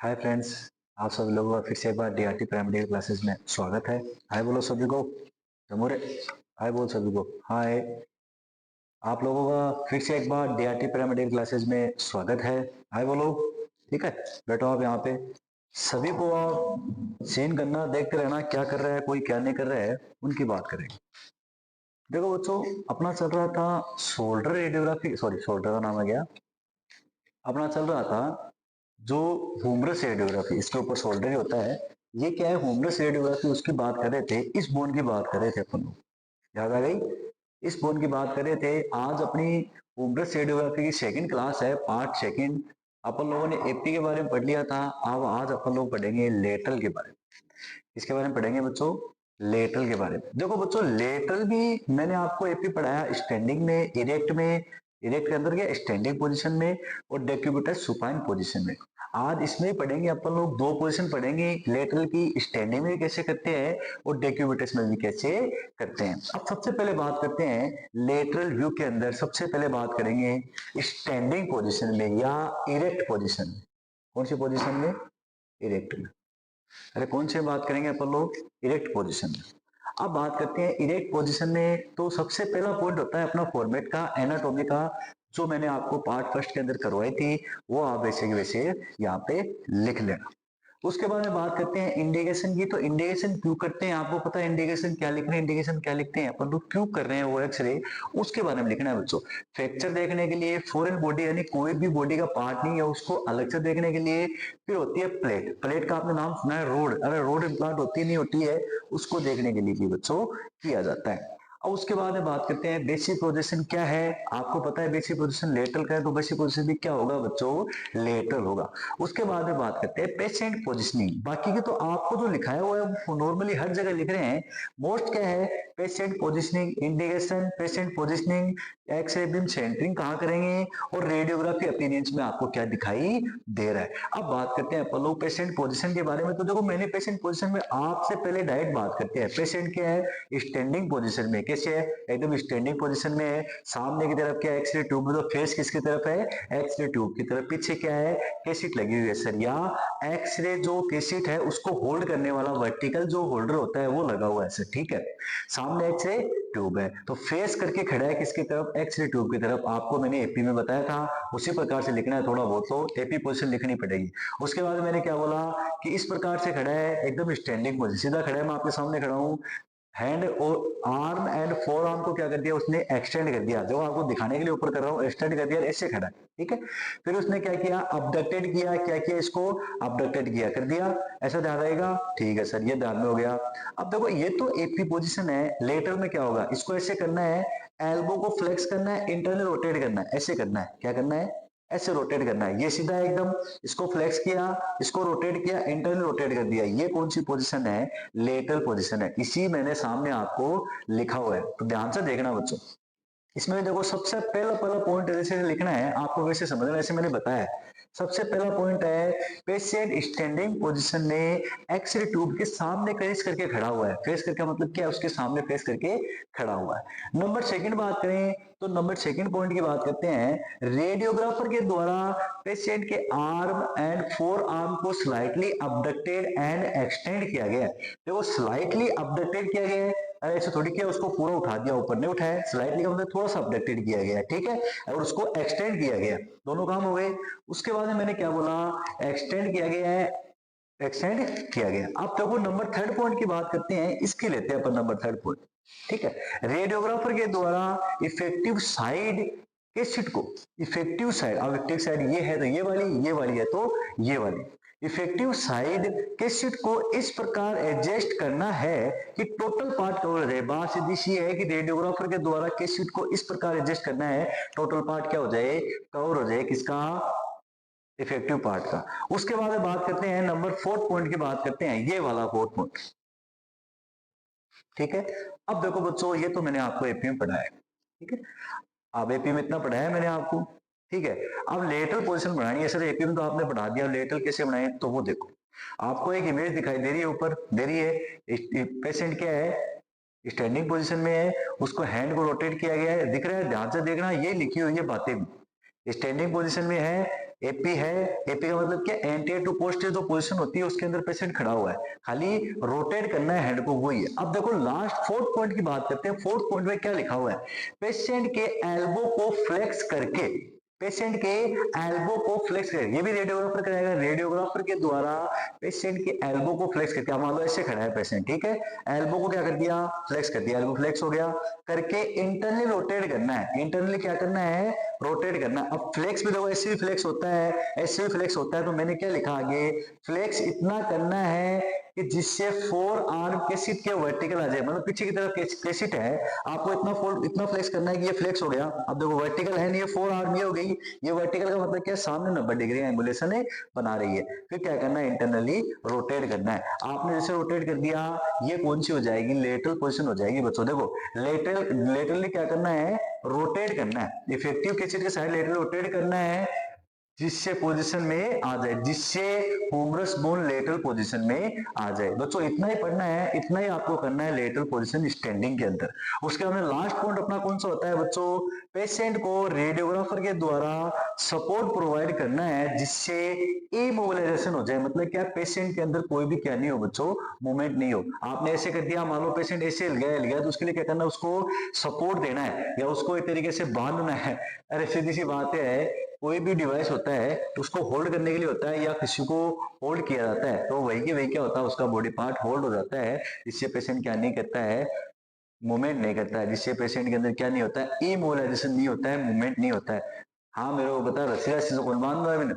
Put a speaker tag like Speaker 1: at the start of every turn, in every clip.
Speaker 1: Hi friends. आप सभी लोगों का फिर से एक बार डीआरटी पैरामेडिकल क्लासेस में स्वागत है। हाय बोलो सभी को। जमूरे हाय बोल सभी को। हाय। आप लोगों का फिर से एक बार डीआरटी पैरामेडिकल क्लासेस में स्वागत है। हाय बोलो। ठीक है, बैठो आप यहाँ पे। सभी को आप सीन करना, देखते रहना क्या कर रहा है, कोई क्या नहीं कर रहा है, उनकी बात करेंगे। देखो बच्चों, अपना चल रहा था शोल्डर रेडियोग्राफी, सॉरी शोल्डर का नाम आ गया। अपना चल रहा था जो ह्यूमरस रेडियोग्राफी, इसके ऊपर शोल्डर ही होता है। ये क्या है, ह्यूमरस रेडियोग्राफी, उसकी बात कर रहे थे, इस बोन की बात कर रहे थे अपन लोग। याद आ गई। इस बोन की बात कर रहे थे। आज अपनी ह्यूमरस रेडियोग्राफी की सेकंड क्लास है, पार्ट सेकंड। अपन लोगों ने एपी के बारे में पढ़ लिया था। अब आज अपन लोग पढ़ेंगे लेटरल के बारे में। इसके बारे में पढ़ेंगे बच्चों, लेटरल के बारे में। देखो बच्चों, लेटरल भी मैंने आपको एपी पढ़ाया स्टैंडिंग में, इरेक्ट में। इरेक्ट के अंदर क्या, स्टैंडिंग पोजीशन में, और डेक्यूबिटस सुपाइन पोजीशन में। आज इसमें ही पढ़ेंगे अपन लोग, दो पोजीशन पढ़ेंगे लेटरल की, स्टैंडिंग में कैसे करते हैं और डेक्यूबिटस में भी कैसे करते हैं। अब सबसे पहले बात करते हैं लेटरल व्यू के अंदर, सबसे पहले बात करेंगे स्टैंडिंग पोजीशन में या इरेक्ट पोजीशन में। कौन सी पोजीशन में? इरेक्ट में। अरे कौन से बात करेंगे अपन लोग? इरेक्ट पोजीशन में। अब बात करते हैं इरेक्ट पोजीशन में, तो सबसे पहला पॉइंट होता है अपना फॉर्मेट का, एनाटॉमी का, जो मैंने आपको पार्ट फर्स्ट के अंदर करवाई थी, वो आप वैसे के वैसे यहाँ पे लिख लेना। उसके बाद में बात करते हैं इंडिकेशन की। तो इंडिकेशन क्यों करते हैं, आपको पता है इंडिकेशन क्या लिखना है, इंडिकेशन क्या लिखते हैं अपन लोग, क्यों कर रहे हैं वो एक्सरे, उसके बारे में लिखना है बच्चों। फ्रैक्चर देखने के लिए, फॉरेन बॉडी यानी कोई भी बॉडी का पार्ट नहीं है उसको अलग से देखने के लिए। फिर होती है प्लेट। प्लेट का आपने नाम सुना है, रोड। अरे रोड इम्प्लांट होती नहीं होती है, उसको देखने के लिए भी बच्चों किया जाता है। और उसके बाद में बात करते हैं बेसिक पोजीशन क्या है। आपको पता है बेसिक पोजीशन लेटरल का है, तो बेसिक पोजीशन भी क्या होगा बच्चों? लेटरल होगा। उसके बाद में बात करते हैं पेशेंट पोजिशनिंग। बाकी के तो आपको जो लिखाया हुआ है वो नॉर्मली हर जगह लिख रहे हैं। मोस्ट क्या है? Patient positioning, indication, patient positioning, x-ray beam centring कहाँ करेंगे, और रेडियोग्राफी अपीयरेंस में आपको क्या दिखाई दे रहा है। अब बात करते हैं अपन लोग पेशेंट पोजिशन के बारे में। तो देखो, मैंने पेशेंट पोजिशन में आपसे पहले डायरेक्ट बात करते हैं। पेशेंट क्या है? स्टैंडिंग पोजिशन में। कैसे है? एकदम स्टैंडिंग पोजिशन में है। सामने की तरफ क्या है? एक्सरे ट्यूब में। तो फेस किसकी तरफ है? एक्सरे ट्यूब की तरफ। पीछे क्या है? केसिट लगी हुई है सर, या एक्सरे जो केसिट है उसको होल्ड करने वाला वर्टिकल जो होल्डर होता है वो लगा हुआ है सर। ठीक है, सामने एक्सरे ट्यूब है, तो फेस करके खड़ा है किसकी तरफ? एक्सरे ट्यूब की तरफ। आपको मैंने एपी में बताया था, उसी प्रकार से लिखना है। थोड़ा बहुत तो एपी पोजीशन लिखनी पड़ेगी। उसके बाद मैंने क्या बोला कि इस प्रकार से खड़ा है, एकदम स्टैंडिंग पोजीशन, सीधा खड़ा है। मैं आपके सामने खड़ा हूं। हैंड और आर्म एंड फोर आर्म को क्या कर दिया उसने? एक्सटेंड कर दिया। जो आपको दिखाने के लिए ऊपर कर रहा हूँ, एक्सटेंड कर दिया, ऐसे खड़ा है। ठीक है, फिर उसने क्या किया? अबडक्टेड किया। क्या किया? इसको अबडक्टेड किया, कर दिया। ऐसा ध्यान रहेगा? ठीक है सर, ये ध्यान में हो गया। अब देखो, ये तो एपी पोजीशन है। लेटर में क्या होगा? इसको ऐसे करना है, एल्बो को फ्लेक्स करना है, इंटरनल रोटेट करना है, ऐसे करना है। क्या करना है? ऐसे रोटेट करना है। ये सीधा है एकदम, इसको फ्लेक्स किया, इसको रोटेट किया, इंटरनल रोटेट कर दिया। ये कौन सी पोजीशन है? लेटरल पोजीशन है। इसी मैंने सामने आपको लिखा हुआ है, तो ध्यान से देखना बच्चों। इसमें देखो, सबसे पहला पहला पॉइंट जैसे लिखना है आपको, वैसे समझना, वैसे मैंने बताया है। सबसे पहला पॉइंट है पेशेंट स्टैंडिंग पोजीशन में एक्सरे ट्यूब के सामने फेस करके खड़ा हुआ है। फेस करके मतलब क्या? उसके सामने फेस करके खड़ा हुआ है। नंबर सेकंड बात करें तो नंबर सेकंड पॉइंट की बात करते हैं, रेडियोग्राफर के द्वारा पेशेंट के आर्म एंड फोर आर्म को स्लाइटली अबडक्टेड एंड एक्सटेंड किया गया है। देखो, स्लाइटली अबडक्टेड किया गया है। अरे ऐसे थोड़ी किया, उसको पूरा उठा दिया, ऊपर नहीं उठाया। स्लाइटली का मतलब थोड़ा सा अपडेटेड किया गया है। ठीक है, और उसको एक्सटेंड किया गया। दोनों काम हो गए। उसके बाद में मैंने क्या बोला? एक्सटेंड किया गया है, एक्सटेंड किया गया। अब देखो, नंबर थर्ड पॉइंट की बात करते हैं, इसकी लेते हैं अपन नंबर थर्ड पॉइंट। ठीक है, रेडियोग्राफर के द्वारा इफेक्टिव साइड के सीट को, इफेक्टिव साइड, अब इफेक्टिव साइड ये है तो ये वाली है तो ये वाली, इफेक्टिव साइड के सीट को इस प्रकार एडजस्ट करना है कि टोटल पार्ट कवर हो जाए। बात सीधी सी है कि रेडियोग्राफर के द्वारा के सीट को इस प्रकार एडजस्ट करना है, टोटल पार्ट क्या हो जाए? कवर हो जाए। किसका? इफेक्टिव पार्ट का। उसके बाद बात करते हैं नंबर फोर्थ पॉइंट की बात करते हैं, ये वाला फोर्थ पॉइंट। ठीक है, अब देखो बच्चों, ये तो मैंने आपको एपी में पढ़ाया है। ठीक है, अब एपी में इतना पढ़ाया मैंने आपको। ठीक है, अब लेटरल पोजीशन बनानी है सर। एपी में तो आपने पढ़ा दिया, लेटरल कैसे बनाए, तो वो देखो। आपको एक इमेज दिखाई दे रही है, ऊपर दे रही है। पेशेंट क्या है? स्टैंडिंग पोजीशन में है, उसको हैंड को रोटेट किया गया है, दिख रहा है? ध्यान से देखना, ये लिखी हुई है बातें भी। स्टैंडिंग पोजीशन में है, एपी है, एपी का मतलब क्या, एंटीरियर टू पोस्टीरियर जो पोजीशन होती है उसके अंदर पेशेंट खड़ा हुआ है, खाली रोटेट करना है हेड को, वही है। अब देखो लास्ट फोर्थ पॉइंट की बात करते हैं। फोर्थ पॉइंट में क्या लिखा हुआ है, पेशेंट के एल्बो को फ्लेक्स करके, पेशेंट के एल्बो को फ्लेक्स करके, ये भी रेडियोग्राफर कराएगा, रेडियोग्राफर के द्वारा पेशेंट के एल्बो को फ्लेक्स करके, मान लो ऐसे खड़ा है पेशेंट, ठीक है, एल्बो को क्या कर दिया, फ्लेक्स कर दिया, एल्बो फ्लेक्स हो गया, करके इंटरनली रोटेट करना है, इंटरनली क्या करना है, रोटेट करना है। अब फ्लेक्स भी देखो ऐसे भी फ्लेक्स होता है, ऐसे भी फ्लेक्स होता है, तो मैंने क्या लिखा आगे, फ्लेक्स इतना करना है कि जिससे फोर आर्म कैसिट के वर्टिकल आ जाए, मतलब पीछे की तरफ कैसिट है, आपको इतना फोल्ड, इतना फ्लेक्स करना है कि ये फ्लेक्स हो गया। अब देखो वर्टिकल है नहीं, ये फोर आर्म ये हो गई, ये वर्टिकल का मतलब क्या, सामने 90 डिग्री एंगुलेशन है बना रही है। फिर क्या करना है, इंटरनली रोटेट करना है। आपने जैसे रोटेट कर दिया, ये कौन सी हो जाएगी, लेटरल पोजिशन हो जाएगी बच्चों। देखो लेटरली क्या करना है, रोटेट करना है, इफेक्टिव कैसिट के साइड लेटरल रोटेट करना है, जिससे पोजीशन में आ जाए, जिससे ह्यूमरस बोन लेटरल पोजीशन में आ जाए। बच्चों इतना ही पढ़ना है, इतना ही आपको करना है लेटरल पोजीशन स्टैंडिंग के अंदर। उसके बाद लास्ट पॉइंट अपना कौन सा होता है बच्चों, पेशेंट को रेडियोग्राफर के द्वारा सपोर्ट प्रोवाइड करना है, जिससे इमोबिलाइजेशन हो जाए, मतलब क्या, पेशेंट के अंदर कोई भी क्या नहीं हो बच्चों, मूवमेंट नहीं हो। आपने ऐसे कर दिया, मान लो पेशेंट ऐसे हिल गया, तो उसके लिए क्या करना है, उसको सपोर्ट देना है या उसको एक तरीके से बांधना है। अरे सीधी सी बात है, कोई भी डिवाइस होता है उसको होल्ड करने के लिए होता है, या किसी को होल्ड किया जाता है, तो वही के वही क्या होता है, उसका बॉडी पार्ट होल्ड हो जाता है, जिससे पेशेंट क्या नहीं करता है, मूवमेंट नहीं करता है, जिससे पेशेंट के अंदर क्या नहीं होता है, इमोबिलाइजेशन नहीं होता है, मूवमेंट नहीं होता है। हाँ मेरे को बता, रस्सी रस्सी से कौन बांध रहा है मैंने,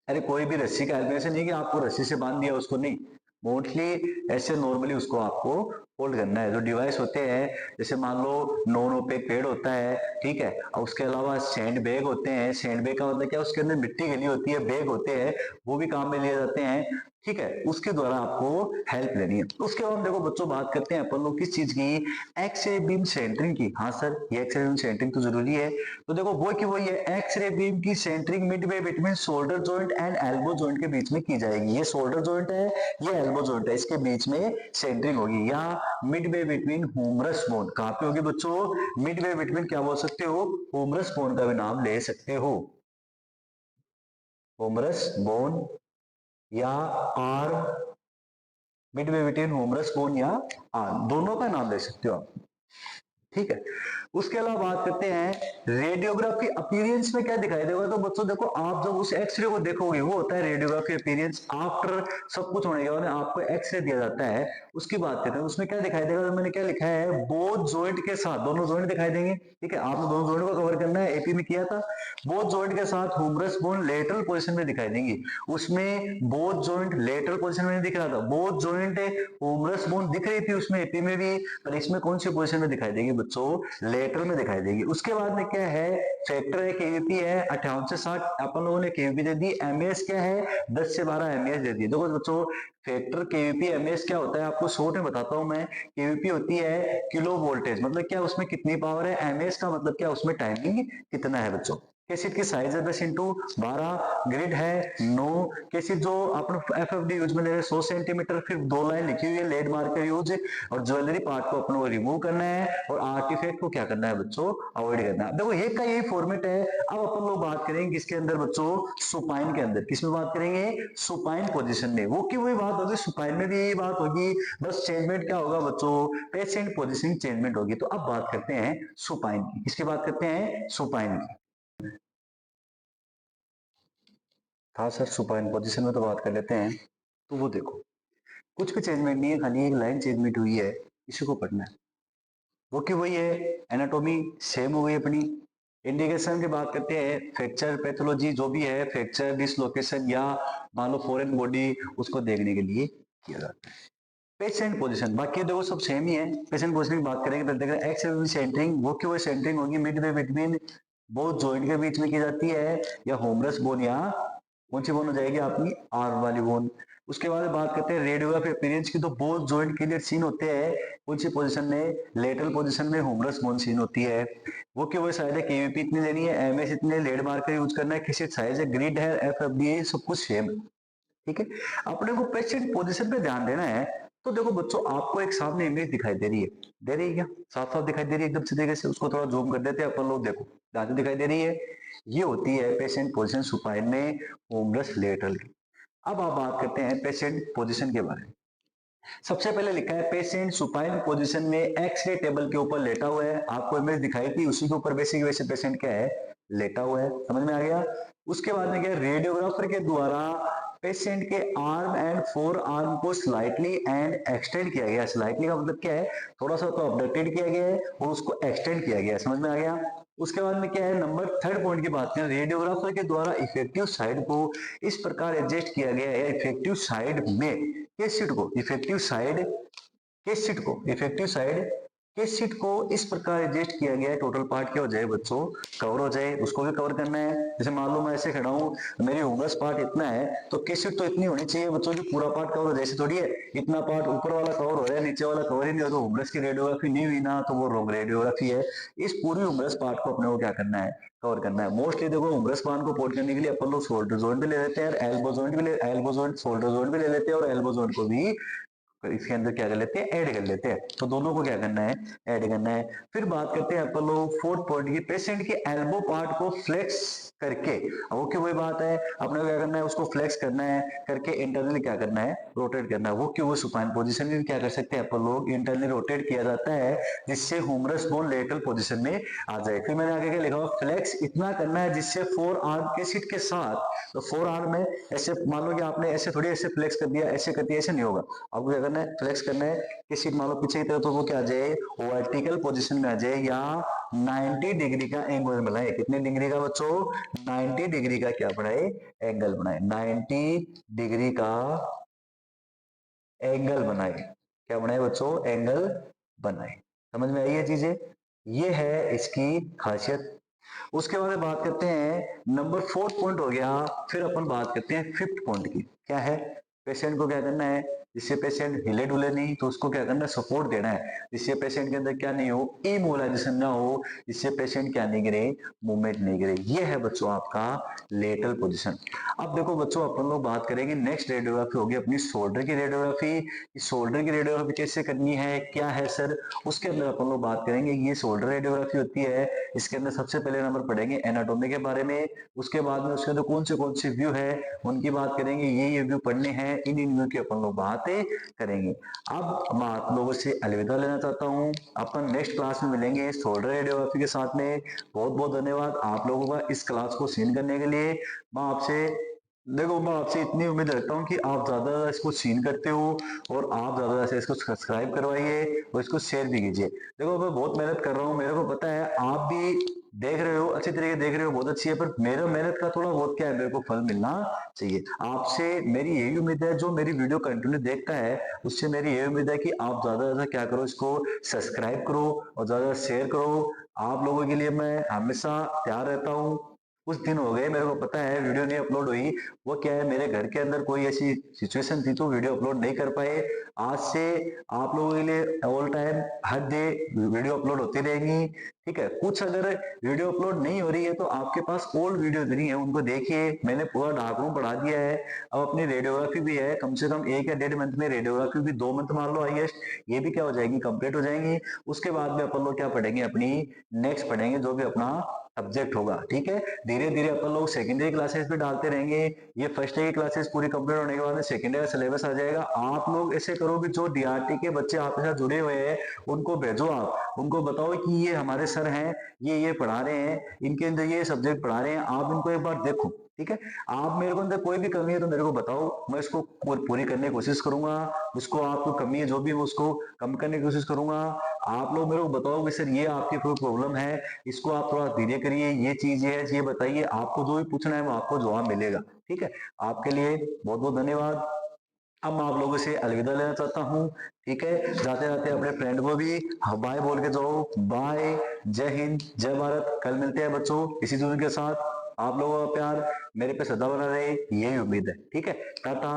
Speaker 1: अरे कोई भी रस्सी का हेल्प, ऐसे नहीं कि आपको रस्सी से बांध दिया उसको, नहीं, मोस्टली ऐसे नॉर्मली उसको आपको होल्ड करना है। जो डिवाइस होते हैं, जैसे मान लो नॉन ओपेक पेड़ होता है, ठीक है, और उसके अलावा सैंड बैग होते हैं, सैंड बैग का मतलब क्या, उसके अंदर मिट्टी गली होती है, बैग होते हैं, वो भी काम में लिए जाते हैं, ठीक है, उसके द्वारा आपको हेल्प लेनी है। उसके बाद देखो बच्चों, बात करते हैं अपन लोग किस चीज की, एक्सरे बीम सेंटरिंग की। हाँ सर, ये एक्सरे बीम सेंटरिंग तो जरूरी है। तो देखो वो की वही है, एक्सरे बीम की centring midway between shoulder joint and elbow joint के बीच में की जाएगी। ये शोल्डर जॉइंट है, ये एल्बो जॉइंट है, इसके बीच में सेंटरिंग होगी, या मिडवे बिटवीन ह्यूमरस बोन। कहां पे होगी बच्चों, मिडवे बिटवीन क्या बोल सकते हो, ह्यूमरस बोन का भी नाम ले सकते हो, ह्यूमरस बोन या arm, midway between humerus bone या आर्म, दोनों का नाम ले सकते हो आप, ठीक है। उसके अलावा बात करते हैं रेडियोग्राफी अपीयरेंस में क्या दिखाई देगा। तो बच्चों देखो, आप जब उस एक्सरे को देखोगे, वो होता है रेडियोग्राफी अपीयरेंस, आफ्टर सब कुछ होने के बाद आपको एक्सरे दिया जाता है, उसकी बात करते हैं। उसमें क्या दिखाई देगा, तो मैंने क्या लिखा है, बोथ जॉइंट के साथ, दोनों जॉइंट दिखाई देंगे, ठीक है, आपने दोनों जॉइंट को कवर करना है, एपी में किया था, बोथ जॉइंट के साथ ह्यूमरस बोन लेटरल पोजीशन में दिखाई देंगी। उसमें बोथ जॉइंट लेटरल पोजीशन में दिख रहा था, बोथ जॉइंट ह्यूमरस बोन दिख रही थी उसमें, एपी में भी, पर इसमें कौन सी पोजीशन में दिखाई देगी बच्चों, लेटरल में दिखाई देगी। उसके बाद में क्या है, फैक्टर है, केवीपी है 58 से 60, अपन लोगों ने केवीपी दे दी, एमएस क्या है 10 से 12 एमएस दे दी। देखो बच्चों, फैक्टर, केवीपी, एमएस क्या होता है, आपको शॉर्ट में बताता हूं मैं। केवीपी होती है किलो वोल्टेज, मतलब क्या उसमें कितनी पावर है, एमएस का मतलब क्या उसमें टाइमिंग कितना है बच्चों। कैसेट की साइज है 10 इंटू 12, ग्रिड है 9, कैसेट जो अपन एफएफडी यूज में ले रहे 100 सेंटीमीटर, फिर 2 लाइन लिखी हुई है, लेड मार्कर यूज, और ज्वेलरी पार्ट को अपन को रिमूव करना है, और आर्टिफैक्ट को क्या करना है बच्चों, अवॉइड करना है। देखो ये का यही फॉर्मेट है। अब अपन लोग बात करेंगे किसके अंदर बच्चों, सुपाइन के अंदर। किसमें बात करेंगे, सुपाइन पोजीशन में। वो की वही बात होगी, सुपाइन में भी यही बात होगी, बस चेंजमेंट क्या होगा बच्चों, पेशेंट पोजीशन चेंजमेंट होगी। तो अब बात करते हैं सुपाइन की, किसकी बात करते हैं, सुपाइन की। हाँ सर, सुपाइन पोजीशन में तो बात कर लेते हैं। तो वो देखो, कुछ भी चेंजमेंट नहीं है, खाली एक लाइन चेंजमेंट हुई है, इसी को पढ़ना है। वो की वही है, एनाटॉमी सेम हो गई अपनी। इंडिकेशन की बात करते हैं, फ्रैक्चर पैथोलॉजी जो भी है, फ्रैक्चर डिसलोकेशन या मान लो फॉरेन बॉडी, उसको देखने के लिए किया जाता है। पेशेंट पोजीशन बाकी देखो सब सेम ही है। पेशेंट पोजीशन की बात करेंगे तो देखो, एक्स सेंटरिंग, वो की वही सेंटरिंग होगी मिडवे बिटवीन बोथ जॉइंट के बीच में की जाती है, या होमरस बोन, या कौन सी बोन हो जाएगी आपकी, आर्म वाली बोन। उसके बाद बात करते हैं रेडियोग्राफी अपीयरेंस की, तो बोथ जॉइंट क्लियर सीन होते हैं, कौन सी पोजीशन में, लेटरल पोजीशन में ह्यूमरस बोन सीन होती है। वो की वही साइड है, केवीपी इतनी लेनी है, एमएस इतने, लेड मार्कर यूज करना है, किसी साइज है, ग्रिड है, एफएफडी है, सब कुछ सेम है, ठीक है। अपने को पेशेंट पोजीशन पे ध्यान देना है। तो देखो बच्चों, आपको एक सामने इमेज दिखाई दे रही है, दे रही है क्या? साफ साफ दिखाई दे रही है एकदम सीधे से। उसको थोड़ा जूम कर देते हैं अपन लोग, देखो ध्यान से दिखाई दे रही है। ये होती है पेशेंट पोजीशन सुपाइन में होमरस लेटरल की। अब आप बात करते हैं पेशेंट पोजीशन के बारे में। सबसे पहले लिखा है पेशेंट सुपाइन पोजीशन में एक्सरे टेबल के ऊपर लेटा हुआ है। आपको इमेज दिखाई थी, उसी के ऊपर बेसिक वैसे पेशेंट क्या है, लेटा हुआ है। समझ में आ गया? उसके बाद में क्या है, रेडियोग्राफर के द्वारा पेशेंट के आर्म एंड फोर आर्म को स्लाइटली एंड एक्सटेंड किया गया। स्लाइटली का मतलब क्या है, थोड़ा सा तो अपडेटेड किया गया है और उसको एक्सटेंड किया गया है। समझ में आ गया? उसके बाद में क्या है, नंबर थर्ड पॉइंट की बात करें, रेडियोग्राफर के द्वारा इफेक्टिव साइड को इस प्रकार एडजस्ट किया गया है। इफेक्टिव साइड में किस सीट को, इफेक्टिव साइड किस सीट को, इफेक्टिव साइड किस सीट को इस प्रकार एडजस्ट किया गया है, टोटल पार्ट क्या हो जाए बच्चों, कवर हो जाए। उसको भी कवर करना है। जैसे मान लो मैं ऐसे खड़ा हूं, मेरी ह्यूमरस पार्ट इतना है, तो किस सीट तो इतनी होनी चाहिए बच्चों की पूरा पार्ट कवर हो जाए। ऐसे थोड़ी है इतना पार्ट ऊपर वाला कवर हो रहा है, नीचे वाला कवर ही नहीं हो, तो ह्यूमरस की रेडियोग्राफी नहीं हुई ना, तो वो रॉन्ग रेडियोग्राफी है। इस पूरी ह्यूमरस पार्ट को अपने को क्या करना है, कवर करना है। मोस्टली देखो ह्यूमरस पार्ट को पोर्ट करने के लिए अपन लोग शोल्डर जॉइंट भी ले लेते हैं, एल्बो जॉइंट भी ले, एल्बो जॉइंट शोल्डर जॉइंट भी ले लेते हैं, और एल्बो जॉइंट को भी इसके अंदर क्या कर लेते हैं, ऐड कर लेते हैं। तो दोनों को क्या करना है, ऐड करना है। फिर बात करते हैं अपन लोग फोर्थ पॉइंट की, पेशेंट के एल्बो पार्ट को फ्लेक्स करके, वो क्यों, वही बात है, अपने को क्या करना है, उसको फ्लेक्स करना है, करके इंटरनली क्या करना है, रोटेट करना है। वो क्यों, वो सुपाइन पोजीशन में भी क्या कर सकते हैं अपन लोग, इंटरनली रोटेट किया जाता है, जिससे ह्यूमरस बोन लेटरल पोजीशन में आ जाए। फिर मैंने आगे क्या लिखा, फ्लेक्स इतना करना है जिससे फोर आर्म के सीट के साथ, तो फोर आर्म में ऐसे मान लो कि आपने ऐसे थोड़ी ऐसे फ्लेक्स कर दिया, ऐसे कर दिया, ऐसे नहीं होगा। आपको क्या करना है, फ्लेक्स करना है कि सीट मान लो पीछे की तरफ, तो वो क्या आ जाए, वर्टिकल पोजीशन में आ जाए, या 90 डिग्री का एंगल बनाए। कितने डिग्री का बच्चों, 90 डिग्री का क्या बनाए, एंगल बनाए। 90 डिग्री का एंगल बनाए। क्या बनाए बच्चों, एंगल बनाए। समझ में आई ये चीजें? ये है इसकी खासियत। उसके बाद में बात करते हैं, नंबर फोर्थ पॉइंट हो गया। फिर अपन बात करते हैं फिफ्थ पॉइंट की। क्या है, पेशेंट को क्या करना है, जिससे पेशेंट हिले डुले नहीं, तो उसको क्या करना है, सपोर्ट देना है, जिससे पेशेंट के अंदर क्या नहीं हो, इमोलाइजेशन ना हो, जिससे पेशेंट क्या नहीं गिरे, मूवमेंट नहीं गिरे। ये है बच्चों आपका लेटरल पोजीशन। अब देखो बच्चों, अपन लोग बात करेंगे नेक्स्ट रेडियोग्राफी होगी अपनी शोल्डर की रेडियोग्राफी। शोल्डर की रेडियोग्राफी कैसे करनी है, क्या है सर, उसके अंदर अपन लोग बात करेंगे। ये शोल्डर रेडियोग्राफी होती है, इसके अंदर सबसे पहले नंबर पढ़ेंगे एनाटोमी के बारे में। उसके बाद में उसके अंदर कौन से व्यू है उनकी बात करेंगे। ये व्यू पढ़ने हैं, इन व्यू की अपन लोग बातें करेंगे। अब मैं आप लोगों से अलविदा लेना चाहता हूँ। अपन नेक्स्ट क्लास में मिलेंगे शोल्डर रेडियोग्राफी के साथ में। बहुत बहुत धन्यवाद आप लोगों का इस क्लास को सीन करने के लिए। मैं आपसे देखो, मैं आपसे इतनी उम्मीद रखता हूँ कि आप ज्यादा इसको सीन करते हो, और आप ज्यादा से इसको सब्सक्राइब करवाइए और इसको शेयर भी कीजिए। देखो मैं बहुत मेहनत कर रहा हूँ, मेरे को पता है, आप भी देख रहे हो, अच्छी तरीके देख रहे हो, बहुत अच्छी है, पर मेरे मेहनत का थोड़ा बहुत क्या है, मेरे को फल मिलना चाहिए। आपसे मेरी यही उम्मीद है, जो मेरी वीडियो कंटिन्यू देखता है उससे मेरी यही उम्मीद है कि आप ज्यादा से ज्यादा क्या करो, इसको सब्सक्राइब करो और ज्यादा शेयर करो। आप लोगों के लिए मैं हमेशा तैयार रहता हूँ। कुछ दिन हो गए, मेरे को पता है वीडियो नहीं अपलोड हुई, वो क्या है, मेरे घर के अंदर कोई ऐसी सिचुएशन थी तो वीडियो अपलोड नहीं कर पाए। आज से आप लोगों के लिए ऑल टाइम हर डे वीडियो अपलोड होती रहेंगी। ठीक है, कुछ अगर वीडियो अपलोड नहीं हो रही है तो आपके पास ओल्ड वीडियो नहीं है, उनको देखिए। मैंने पूरा डार्क रूम बढ़ा दिया है। अब अपनी रेडियोग्राफी भी है, कम से कम 1 या 1.5 मंथ में, रेडियोग्राफी भी 2 मंथ मान लो हाईएस्ट, ये भी क्या हो जाएगी, कंप्लीट हो जाएंगी। उसके बाद में अपन लोग क्या पढ़ेंगे, अपनी नेक्स्ट पढ़ेंगे जो भी अपना सब्जेक्ट होगा। ठीक है, धीरे धीरे अपन लोग सेकेंडरी क्लासेस भी डालते रहेंगे। ये फर्स्ट ईयर की क्लासेस पूरी कंप्लीट होने के बाद में सेकेंड ईयर सिलेबस आ जाएगा। आप लोग ऐसे करो कि जो डीआरटी के बच्चे आपके साथ जुड़े हुए हैं उनको भेजो, आप उनको बताओ कि ये हमारे सर हैं, ये पढ़ा रहे हैं, इनके अंदर ये सब्जेक्ट पढ़ा रहे हैं, आप इनको एक बार देखो। ठीक है, आप मेरे को अंदर कोई भी कमी है तो मेरे को बताओ, मैं इसको पूरी करने की कोशिश करूंगा। उसको आपको कमी है जो भी, मैं उसको कम करने की कोशिश करूंगा। आप लोग मेरे को बताओ कि सर ये आपकी कोई प्रॉब्लम है, इसको आप थोड़ा धीरे करिए, ये चीज है, ये बताइए। आपको जो भी पूछना है वो आपको जवाब मिलेगा। ठीक है, आपके लिए बहुत बहुत धन्यवाद। अब मैं आप लोगों से अलविदा लेना चाहता हूँ। ठीक है, जाते जाते अपने फ्रेंड को भी बाय बोल के जाओ। बाय, जय हिंद, जय भारत। कल मिलते हैं बच्चों इसी जुनून के साथ। आप लोगों का प्यार मेरे पे सदा बना रहे, यही उम्मीद है। ठीक है, टाटा।